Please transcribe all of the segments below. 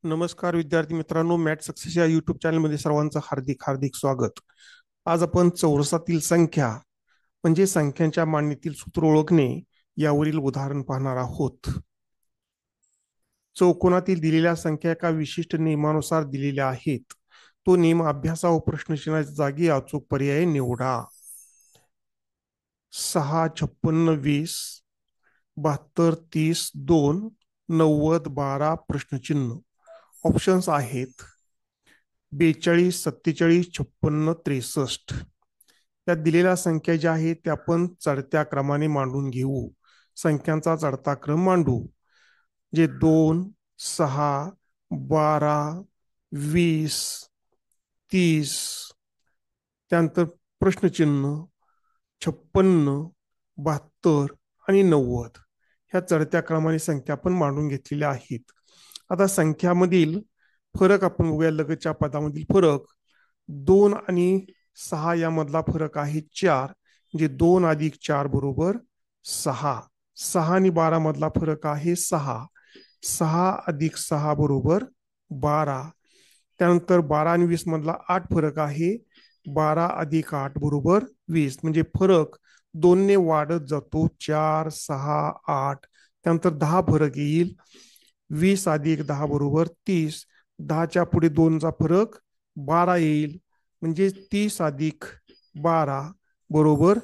नमस्कार विद्यार्थी मित्रांनो, मॅथ सक्सेस या युट्यूब चॅनलमध्ये सर्वांचं हार्दिक हार्दिक स्वागत. आज आपण चौरसातील संख्या म्हणजे संख्यांच्या मांडणीतील सूत्र ओळखणे यावरील उदाहरण पाहणार आहोत. चौकोनातील दिलेल्या संख्या एका विशिष्ट नियमानुसार दिलेल्या आहेत. तो नियम अभ्यासा व प्रश्नचिन्हाच्या जागी अचूक पर्याय निवडा. 6, 56, 20, 72, 30, 2, 90, 12 प्रश्नचिन्ह. ऑप्शन्स आहेत 42, 47, 56, 63. त्या दिलेल्या संख्या ज्या आहेत त्या आपण चढत्या क्रमाने मांडून घेऊ. संख्यांचा चढता क्रम मांडू. जे 2, 6, 12, 20, 30, त्यानंतर प्रश्नचिन्ह 56, 72 आणि 90 ह्या चढत्या क्रमाने संख्या आपण मांडून घेतलेल्या आहेत. आता संख्यामधील फरक आपण बघूया. लगतच्या पदामधील फरक 2 आणि 6 यामधला फरक आहे 4, म्हणजे 2 अधिक 4 बरोबर 6. 6 आणि 12 मधला फरक आहे 6. 6 अधिक 6 बरोबर 12. त्यानंतर 12 आणि 20 मधला 8 फरक आहे. 12 अधिक 8 बरोबर 20, म्हणजे फरक 2 ने वाढत जातो. 4, 6, 8. त्यानंतर 10 फरक येईल. 20 अधिक 10 बरोबर 30. 10च्या पुढे 2चा फरक 12 येईल, म्हणजे 30 अधिक 12 बरोबर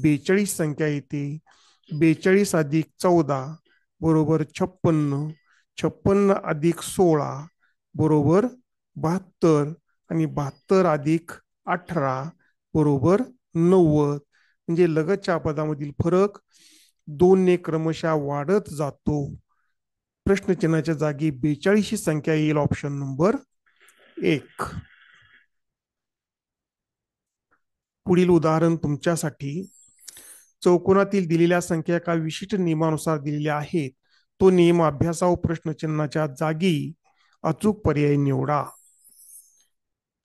42 संख्या येते. 42 अधिक 14 बरोबर 56. 56 अधिक 16 बरोबर 72 आणि 72 अधिक 18 बरोबर 90. म्हणजे लगतच्या पदामधील फरक 2 ने क्रमशः वाढत जातो. प्रश्नचिन्हाच्या जागी 42 ही संख्या येईल. Option number 1. पुढील उदाहरण तुमच्यासाठी. चौकोनातील दिलेल्या संख्या एका विशिष्ट नियमानुसार दिलेल्या आहेत. तो नियम अभ्यासा व प्रश्नचिन्हाच्या जागी अचूक पर्याय निवडा.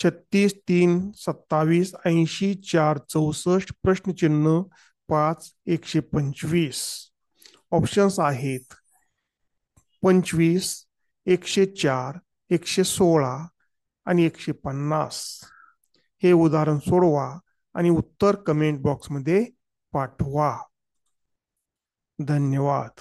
36, 3, 27, 80, 4, 64 प्रश्नचिन्ह 5, 125. ऑप्शन्स आहेत 25, 104, 116 आणि 150. हे उदाहरण सोडवा आणि उत्तर कमेंट बॉक्समध्ये पाठवा. धन्यवाद.